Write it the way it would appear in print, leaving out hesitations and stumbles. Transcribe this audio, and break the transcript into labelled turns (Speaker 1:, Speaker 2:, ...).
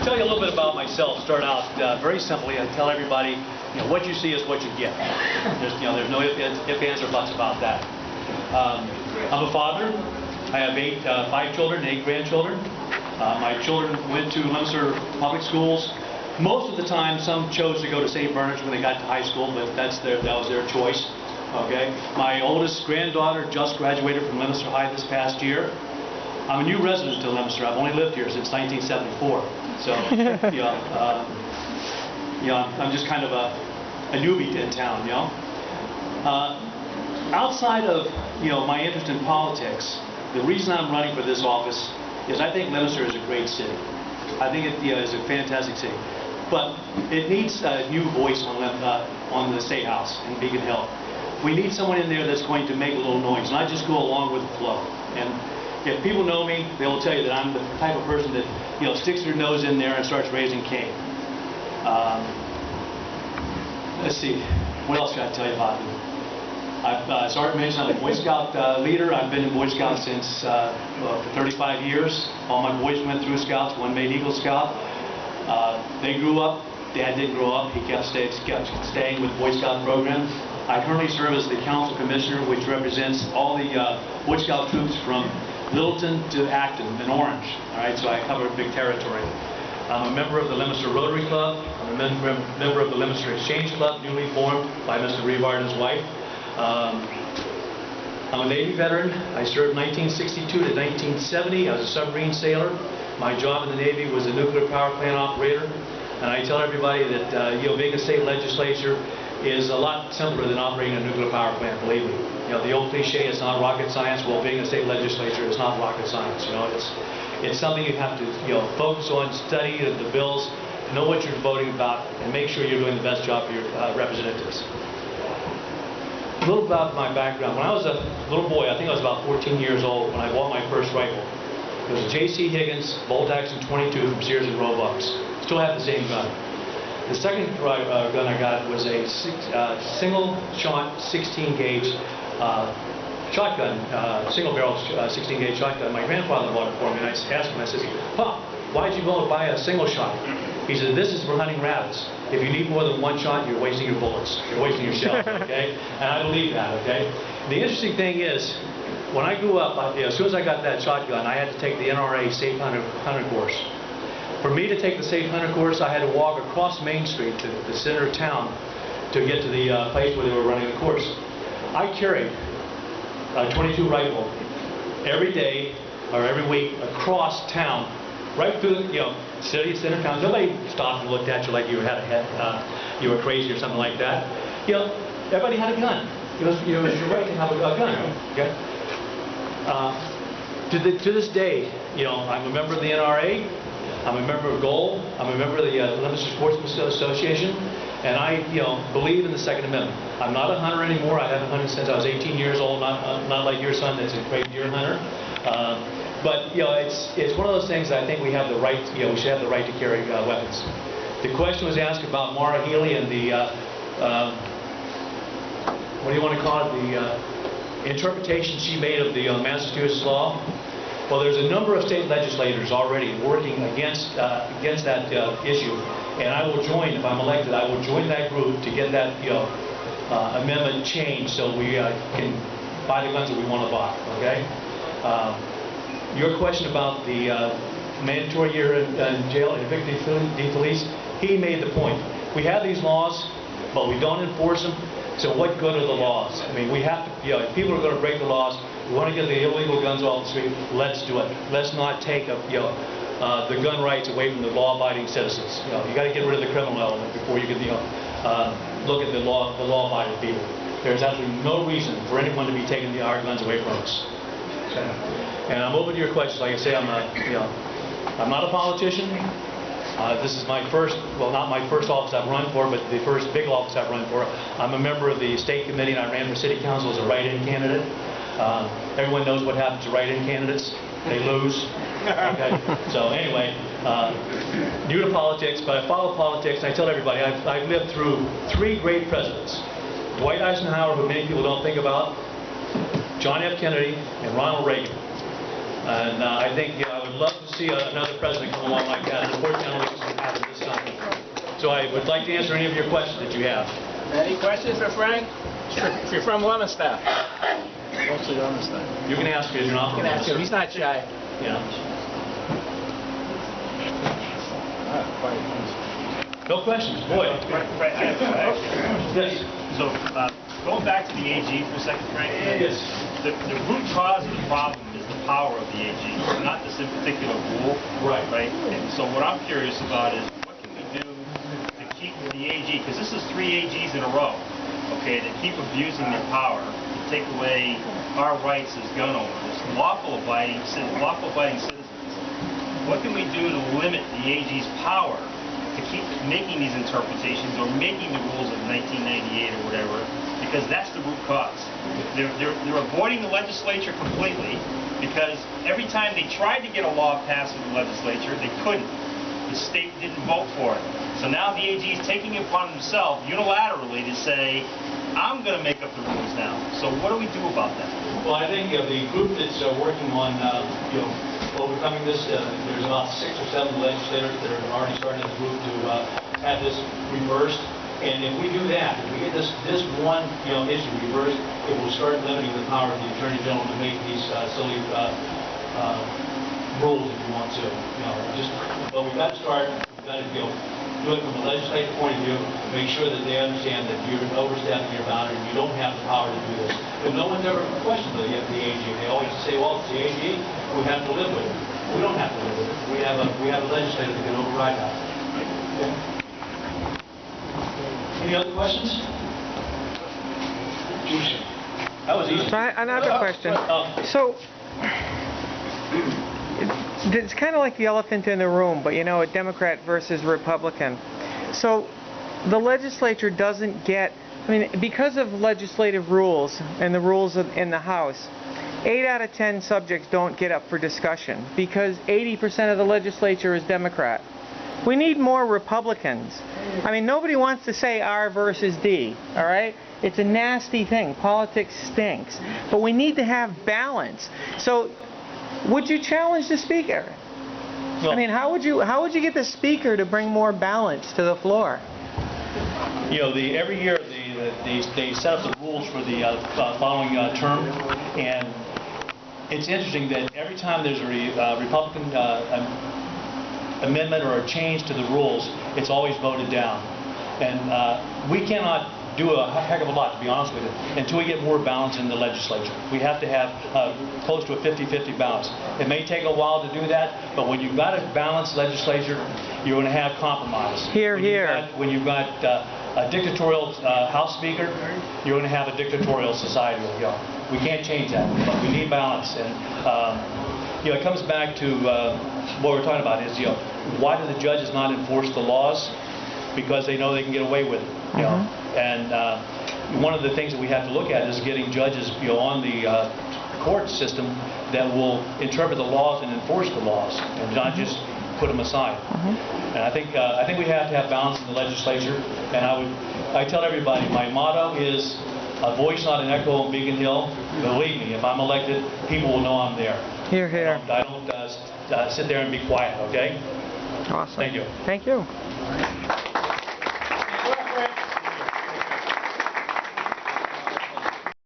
Speaker 1: tell you a little bit about myself. Start out very simply. I tell everybody, what you see is what you get. There's no ifs, ands, or buts about that. I'm a father. I have 5 children and 8 grandchildren. My children went to Leominster public schools. Most of the time, some chose to go to St. Bernard's when they got to high school, but that was their choice. Okay. My oldest granddaughter just graduated from Leominster High this past year. I'm a new resident to Leominster. I've only lived here since 1974. So, I'm just kind of a newbie in town, outside of, my interest in politics, the reason I'm running for this office is I think Leominster is a great city. I think it is a fantastic city. But it needs a new voice on the State House in Beacon Hill. We need someone in there that's going to make a little noise, not just go along with the flow. And if people know me, they will tell you that I'm the type of person that sticks their nose in there and starts raising Cain. Let's see, what else can I tell you about me? As Art mentioned, I'm a Boy Scout leader. I've been in Boy Scouts since for 35 years. All my boys went through Scouts. One made Eagle Scout. They grew up. Dad didn't grow up. He kept staying with the Boy Scout program. I currently serve as the Council Commissioner, which represents all the Boy Scout troops from Littleton to Acton and Orange. All right, so I cover a big territory. I'm a member of the Leominster Rotary Club. I'm a member of the Leominster Exchange Club, newly formed by Mr. Revard and his wife. I'm a Navy veteran. I served 1962 to 1970. I was a submarine sailor. My job in the Navy was a nuclear power plant operator. And I tell everybody that being a state legislature is a lot simpler than operating a nuclear power plant, believe me. The old cliche, it's not rocket science. Well, being a state legislature is not rocket science. It's something you have to focus on, study the bills, know what you're voting about, and make sure you're doing the best job for your representatives. A little about my background. When I was a little boy, I think I was about 14 years old when I bought my first rifle. It was a J.C. Higgins bolt action 22 from Sears and Roebuck. Still have the same gun. The second gun I got was a single shot 16 gauge shotgun, single barrel 16 gauge shotgun. My grandfather bought it for me, and I asked him, I said, "Pop, why'd you go and buy a single shot?" He said, "This is for hunting rabbits. If you need more than one shot, you're wasting your bullets. You're wasting your shells," okay? And I believe that, okay? The interesting thing is, when I grew up, as soon as I got that shotgun, I had to take the NRA Safe Hunter course. For me to take the Safe Hunter course, I had to walk across Main Street to the center of town to get to the place where they were running the course. I carried a 22 rifle every day or every week across town, right through the city center town. Nobody stopped and looked at you like you had a head, you were crazy or something like that. Everybody had a gun. It was your right to have a gun. Okay. To this day, I'm a member of the NRA. I'm a member of GOAL. I'm a member of the Leominster Sportsmen Association, and I, believe in the Second Amendment. I'm not a hunter anymore. I haven't hunted since I was 18 years old. Not like your son, that's a great deer hunter. But it's one of those things that I think we have the right. We should have the right to carry weapons. The question was asked about Maura Healey and the what do you want to call it? The interpretation she made of the Massachusetts law. Well, there's a number of state legislators already working against that issue, and I will join, if I'm elected, I will join that group to get that amendment changed so we can buy the guns that we want to buy. Okay. Your question about the mandatory year in jail and evicted police, he made the point. We have these laws, but we don't enforce them. So what good are the laws? I mean, we have to, if people are going to break the laws, we want to get the illegal guns off the street, let's do it. Let's not take the gun rights away from the law-abiding citizens. You got to get rid of the criminal element before you can look at the law-abiding people. There's absolutely no reason for anyone to be taking our guns away from us. Okay. And I'm open to your questions. Like I say, I'm not a politician. This is my first, well, not my first office I've run for, but the first big office I've run for. I'm a member of the state committee, and I ran for city council as a write-in candidate. Everyone knows what happens to write-in candidates. They lose. Okay. So anyway, new to politics, but I follow politics, and I tell everybody I've lived through 3 great presidents. Dwight Eisenhower, who many people don't think about, John F. Kennedy, and Ronald Reagan. And I think I would love to see another president come along like that. Unfortunately, So I would like to answer any of your questions that you have.
Speaker 2: Any questions for Frank? If you're from Leominster. Mostly Leominster.
Speaker 1: You can ask if you're not
Speaker 2: You
Speaker 1: from
Speaker 2: can ask him. He's not shy.
Speaker 1: Yeah. No questions, boy.
Speaker 3: Right, I have a question.
Speaker 1: Yes.
Speaker 3: So, going back to the AG for a second, Frank.
Speaker 1: Yes.
Speaker 3: The root cause of the problem is the power of the AG, not this particular rule.
Speaker 1: Right.
Speaker 3: Right? And so what I'm curious about is what can we do to keep the AG, because this is 3 AGs in a row, okay, that keep abusing their power to take away our rights as gun owners, lawful-abiding citizens. What can we do to limit the AG's power to keep making these interpretations or making the rules of 1998 or whatever, because that's the root cause. They're avoiding the legislature completely, because every time they tried to get a law passed in the legislature, they couldn't. The state didn't vote for it. So now the AG is taking it upon himself unilaterally to say, I'm going to make up the rules now. So what do we do about that?
Speaker 1: Well, I think the group that's working on overcoming this, there's about 6 or 7 legislators that are already starting the group to have this reversed. And if we do that, if we get this one issue reversed, it will start limiting the power of the Attorney General to make these silly rules if you want to. But we've got to start. We've got to do it from a legislative point of view. Make sure that they understand that you're overstepping your boundary and you don't have the power to do this. But no one's ever questioned the AG. They always say, well, it's the AG. We have to live with it. We don't have to live with it. We have a legislator that can override that. Okay. Any other questions? That was easy.
Speaker 4: So another question. So it's kind of like the elephant in the room, but a Democrat versus Republican. So the legislature doesn't get, because of legislative rules and the rules in the House, 8 out of 10 subjects don't get up for discussion because 80% of the legislature is Democrat. We need more Republicans. Nobody wants to say R versus D, all right? It's a nasty thing. Politics stinks. But we need to have balance. So, would you challenge the Speaker?
Speaker 1: Well,
Speaker 4: how would you get the Speaker to bring more balance to the floor?
Speaker 1: Every year they set up the rules for the following term, and it's interesting that every time there's a Republican amendment or a change to the rules, it's always voted down. And we cannot do a heck of a lot, to be honest with you, until we get more balance in the legislature. We have to have close to a 50-50 balance. It may take a while to do that, but when you've got a balanced legislature, you're going to have compromise.
Speaker 4: Here.
Speaker 1: When you've got a dictatorial House Speaker, you're going to have a dictatorial society. We can't change that, but we need balance. And it comes back to what we're talking about is, why do the judges not enforce the laws? Because they know they can get away with it. And one of the things that we have to look at is getting judges, on the court system that will interpret the laws and enforce the laws, and not just put them aside. And I think we have to have balance in the legislature. And I tell everybody, my motto is a voice, not an echo on Beacon Hill. Believe me, if I'm elected, people will know I'm there.
Speaker 4: Here.
Speaker 1: I don't sit there and be quiet. Okay.
Speaker 4: Awesome.
Speaker 1: Thank you.
Speaker 4: Thank you.